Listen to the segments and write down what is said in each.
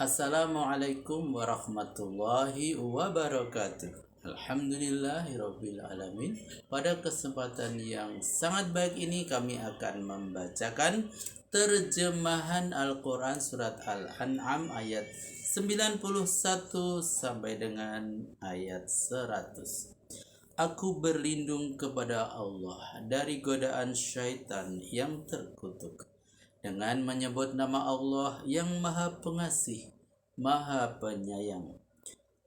Assalamualaikum warahmatullahi wabarakatuh. Alhamdulillahirabbil alamin. Pada kesempatan yang sangat baik ini kami akan membacakan terjemahan Al-Qur'an surat Al-An'am ayat 91 sampai dengan ayat 100. Aku berlindung kepada Allah dari godaan syaitan yang terkutuk dengan menyebut nama Allah yang Maha Pengasih, Maha Penyayang.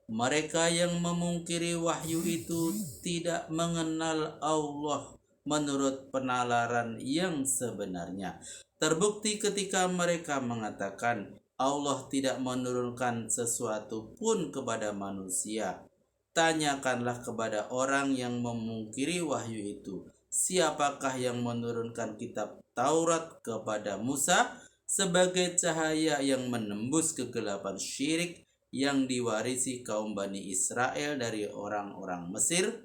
Mereka yang memungkiri wahyu itu tidak mengenal Allah menurut penalaran yang sebenarnya. Terbukti ketika mereka mengatakan Allah tidak menurunkan sesuatu pun kepada manusia. Tanyakanlah kepada orang yang memungkiri wahyu itu, siapakah yang menurunkan kitab Taurat kepada Musa sebagai cahaya yang menembus kegelapan syirik yang diwarisi kaum Bani Israel dari orang-orang Mesir,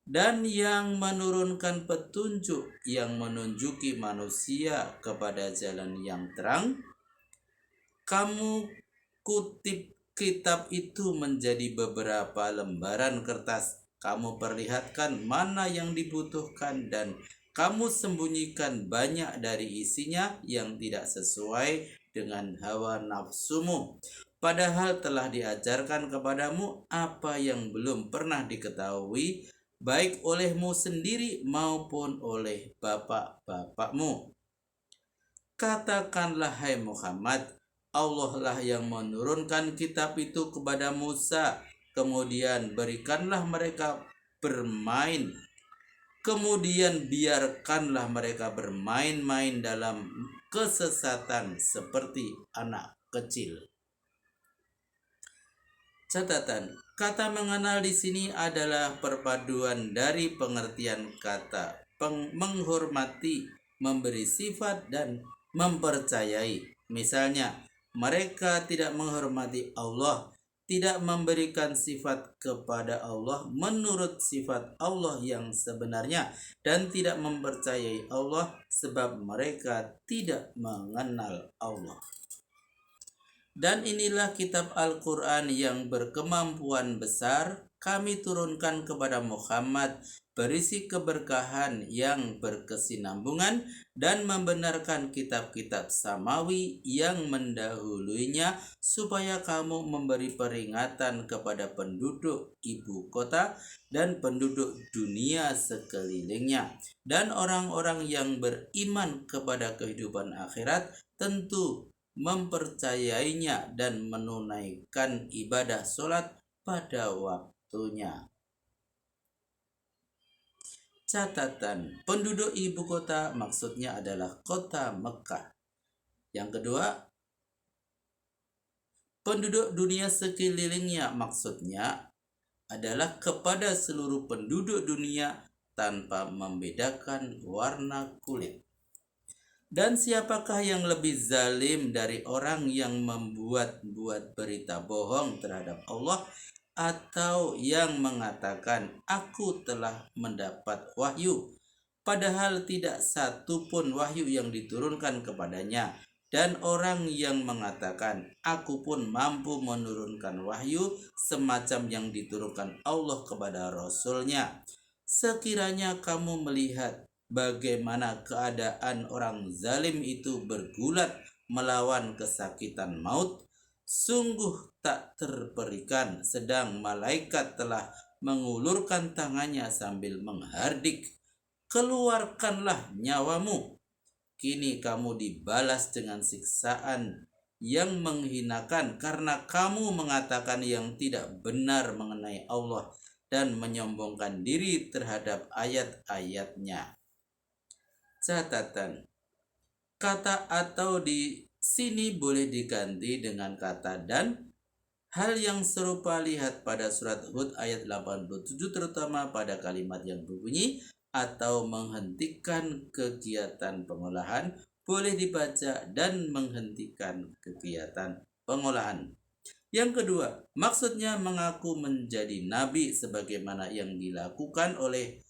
dan yang menurunkan petunjuk yang menunjuki manusia kepada jalan yang terang. Kamu kutip kitab itu menjadi beberapa lembaran kertas. Kamu perlihatkan mana yang dibutuhkan dan kamu sembunyikan banyak dari isinya yang tidak sesuai dengan hawa nafsumu. Padahal telah diajarkan kepadamu apa yang belum pernah diketahui baik olehmu sendiri maupun oleh bapak-bapakmu. Katakanlah, hai Muhammad, Allah lah yang menurunkan kitab itu kepada Musa. Kemudian berikanlah mereka bermain. Kemudian biarkanlah mereka bermain-main dalam kesesatan seperti anak kecil. Catatan, kata mengenal di sini adalah perpaduan dari pengertian kata menghormati, memberi sifat, dan mempercayai. Misalnya, mereka tidak menghormati Allah, tidak memberikan sifat kepada Allah menurut sifat Allah yang sebenarnya, dan tidak mempercayai Allah sebab mereka tidak mengenal Allah. Dan inilah kitab Al-Quran yang berkemampuan besar kami turunkan kepada Muhammad, berisi keberkahan yang berkesinambungan dan membenarkan kitab-kitab samawi yang mendahulunya, supaya kamu memberi peringatan kepada penduduk ibu kota dan penduduk dunia sekelilingnya. Dan orang-orang yang beriman kepada kehidupan akhirat tentu mempercayainya dan menunaikan ibadah sholat pada waktunya. Catatan, penduduk ibu kota maksudnya adalah kota Mekah. Yang kedua, penduduk dunia sekelilingnya maksudnya adalah kepada seluruh penduduk dunia tanpa membedakan warna kulit. Dan siapakah yang lebih zalim dari orang yang membuat-buat berita bohong terhadap Allah, atau yang mengatakan aku telah mendapat wahyu, padahal tidak satu pun wahyu yang diturunkan kepadanya, dan orang yang mengatakan aku pun mampu menurunkan wahyu semacam yang diturunkan Allah kepada Rasulnya. Sekiranya kamu melihat bagaimana keadaan orang zalim itu bergulat melawan kesakitan maut, sungguh tak terperikan sedang malaikat telah mengulurkan tangannya sambil menghardik, keluarkanlah nyawamu. Kini kamu dibalas dengan siksaan yang menghinakan karena kamu mengatakan yang tidak benar mengenai Allah dan menyombongkan diri terhadap ayat-ayatnya. Catatan, kata atau di sini boleh diganti dengan kata dan. Hal yang serupa lihat pada surat Hud ayat 87, terutama pada kalimat yang berbunyi atau menghentikan kegiatan pengolahan, boleh dibaca dan menghentikan kegiatan pengolahan. Yang kedua, maksudnya mengaku menjadi nabi sebagaimana yang dilakukan oleh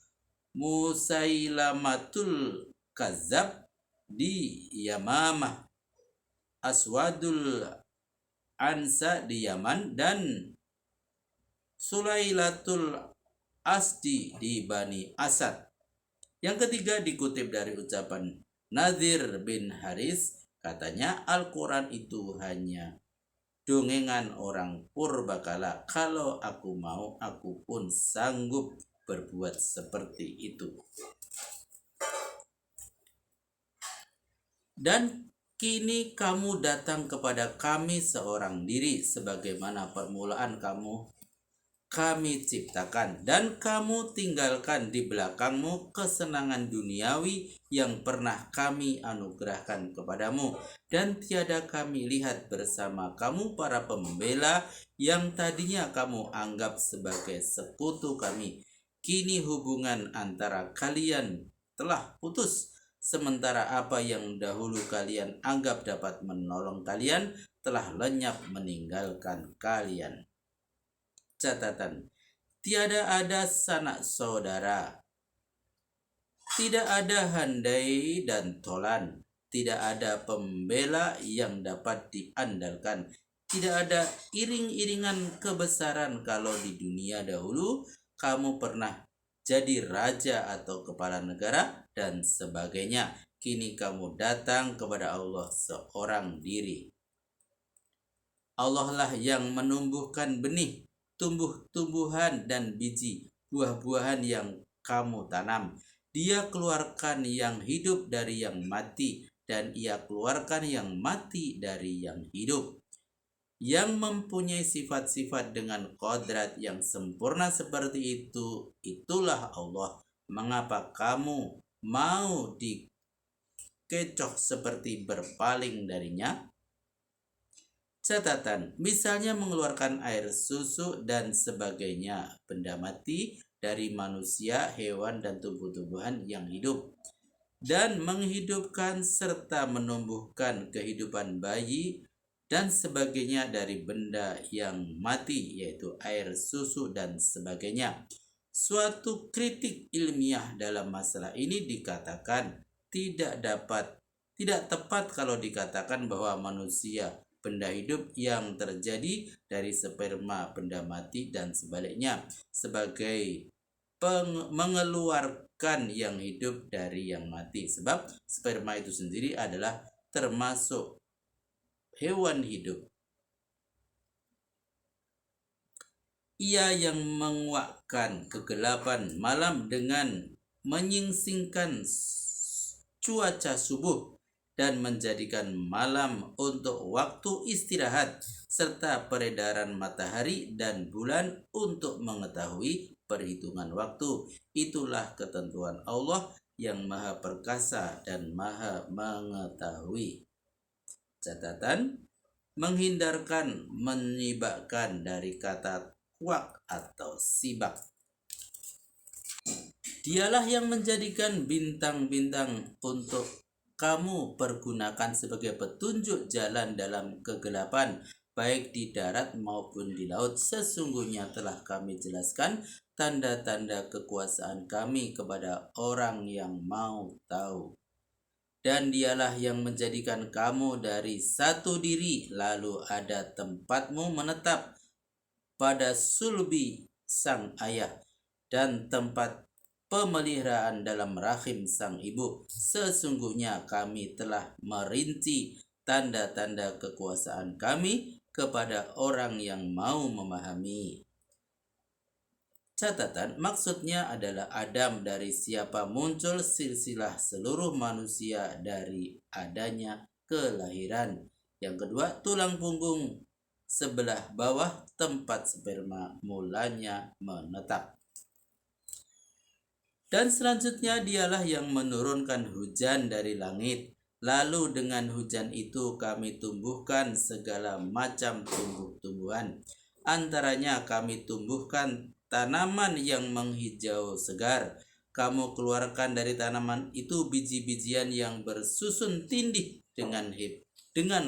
Musailamatul Kadzab di Yamamah, Aswadul Ansa di Yaman, dan Sulailatul Asdi di Bani Asad. Yang ketiga dikutip dari ucapan Nadir bin Haris, katanya Al-Quran itu hanya dongengan orang purbakala. Kalau aku mau, aku pun sanggup berbuat seperti itu. Dan kini kamu datang kepada kami seorang diri, sebagaimana permulaan kami ciptakan, dan kamu tinggalkan di belakangmu kesenangan duniawi yang pernah kami anugerahkan kepadamu, dan tiada kami lihat bersama kamu para pembela yang tadinya kamu anggap sebagai sekutu kami. Kini hubungan antara kalian telah putus, sementara apa yang dahulu kalian anggap dapat menolong kalian telah lenyap meninggalkan kalian. Catatan: tiada ada sanak saudara, tidak ada handai dan tolan, tidak ada pembela yang dapat diandalkan, tidak ada iring-iringan kebesaran. Kalau di dunia dahulu kamu pernah jadi raja atau kepala negara dan sebagainya, kini kamu datang kepada Allah seorang diri. Allah lah yang menumbuhkan benih, tumbuh-tumbuhan dan biji buah-buahan yang kamu tanam. Dia keluarkan yang hidup dari yang mati, dan ia keluarkan yang mati dari yang hidup. Yang mempunyai sifat-sifat dengan kodrat yang sempurna seperti itu, itulah Allah. Mengapa kamu mau dikecoh seperti berpaling darinya? Catatan: misalnya mengeluarkan air susu dan sebagainya, benda mati dari manusia, hewan, dan tumbuh-tumbuhan yang hidup, dan menghidupkan serta menumbuhkan kehidupan bayi dan sebagainya dari benda yang mati, yaitu air susu dan sebagainya. Suatu kritik ilmiah dalam masalah ini dikatakan tidak tepat kalau dikatakan bahwa manusia benda hidup yang terjadi dari sperma benda mati dan sebaliknya, sebagai mengeluarkan yang hidup dari yang mati, sebab sperma itu sendiri adalah termasuk hewan hidup. Ia yang menguakkan kegelapan malam dengan menyingsingkan cuaca subuh dan menjadikan malam untuk waktu istirahat, serta peredaran matahari dan bulan untuk mengetahui perhitungan waktu. Itulah ketentuan Allah yang maha perkasa dan maha mengetahui. Catatan: menghindarkan, menyibakkan dari kata kuak atau sibak. Dialah yang menjadikan bintang-bintang untuk kamu pergunakan sebagai petunjuk jalan dalam kegelapan, baik di darat maupun di laut. Sesungguhnya telah kami jelaskan tanda-tanda kekuasaan kami kepada orang yang mau tahu. Dan dialah yang menjadikan kamu dari satu diri, lalu ada tempatmu menetap pada sulbi sang ayah dan tempat pemeliharaan dalam rahim sang ibu. Sesungguhnya kami telah merinci tanda-tanda kekuasaan kami kepada orang yang mau memahami. Catatan: maksudnya adalah Adam, dari siapa muncul silsilah seluruh manusia dari adanya kelahiran. Yang kedua, tulang punggung sebelah bawah tempat sperma mulanya menetap. Dan selanjutnya dialah yang menurunkan hujan dari langit, lalu dengan hujan itu kami tumbuhkan segala macam tumbuh-tumbuhan. Antaranya kami tumbuhkan tanaman yang menghijau segar. Kamu keluarkan dari tanaman itu biji-bijian yang bersusun tindih dengan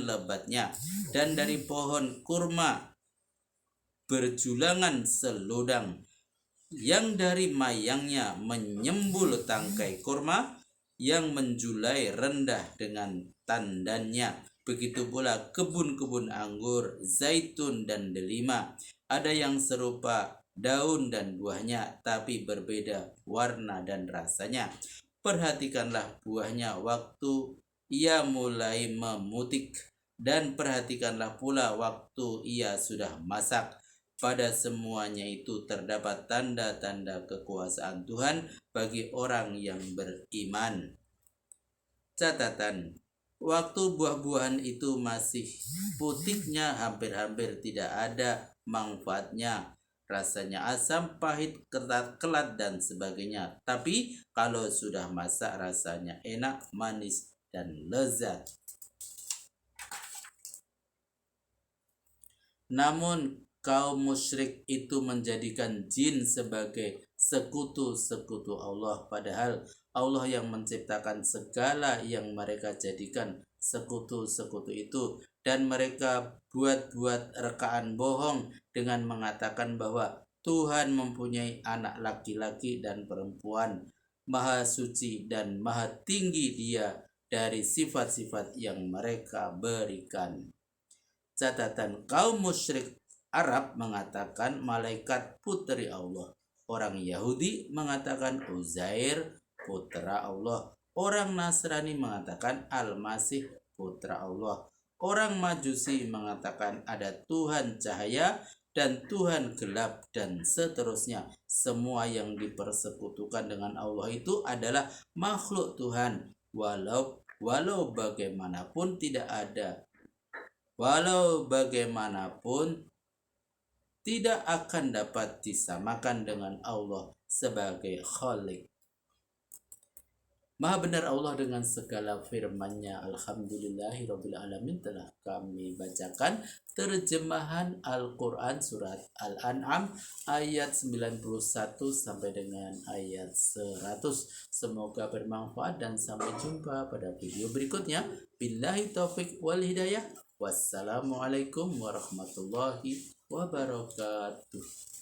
lebatnya, dan dari pohon kurma berjulangan seludang, yang dari mayangnya menyembul tangkai kurma yang menjulai rendah dengan tandannya. Begitu pula kebun-kebun anggur, zaitun dan delima. Ada yang serupa daun dan buahnya, tapi berbeda warna dan rasanya. Perhatikanlah buahnya waktu ia mulai memutik, dan perhatikanlah pula waktu ia sudah masak. Pada semuanya itu terdapat tanda-tanda kekuasaan Tuhan bagi orang yang beriman. Catatan: waktu buah-buahan itu masih putihnya hampir-hampir tidak ada manfaatnya. Rasanya asam, pahit, kelat, dan sebagainya. Tapi kalau sudah masak rasanya enak, manis, dan lezat. Namun kaum musyrik itu menjadikan jin sebagai sekutu-sekutu Allah, padahal Allah yang menciptakan segala yang mereka jadikan sekutu-sekutu itu, dan mereka buat-buat rekaan bohong dengan mengatakan bahwa Tuhan mempunyai anak laki-laki dan perempuan. Maha suci dan maha tinggi Dia dari sifat-sifat yang mereka berikan. Catatan: kaum musyrik Arab mengatakan malaikat putri Allah. Orang Yahudi mengatakan Uzair putra Allah. Orang Nasrani mengatakan Al-Masih putra Allah. Orang Majusi mengatakan ada Tuhan cahaya dan Tuhan gelap dan seterusnya. Semua yang dipersekutukan dengan Allah itu adalah makhluk Tuhan. Walau bagaimanapun tidak akan dapat disamakan dengan Allah sebagai Khalik. Maha benar Allah dengan segala firman-Nya. Alhamdulillahirrabbilalamin. Telah kami bacakan terjemahan Al-Quran surat Al-An'am ayat 91 sampai dengan ayat 100. Semoga bermanfaat dan sampai jumpa pada video berikutnya. Billahi taufik wal hidayah. Wassalamualaikum warahmatullahi wabarakatuh.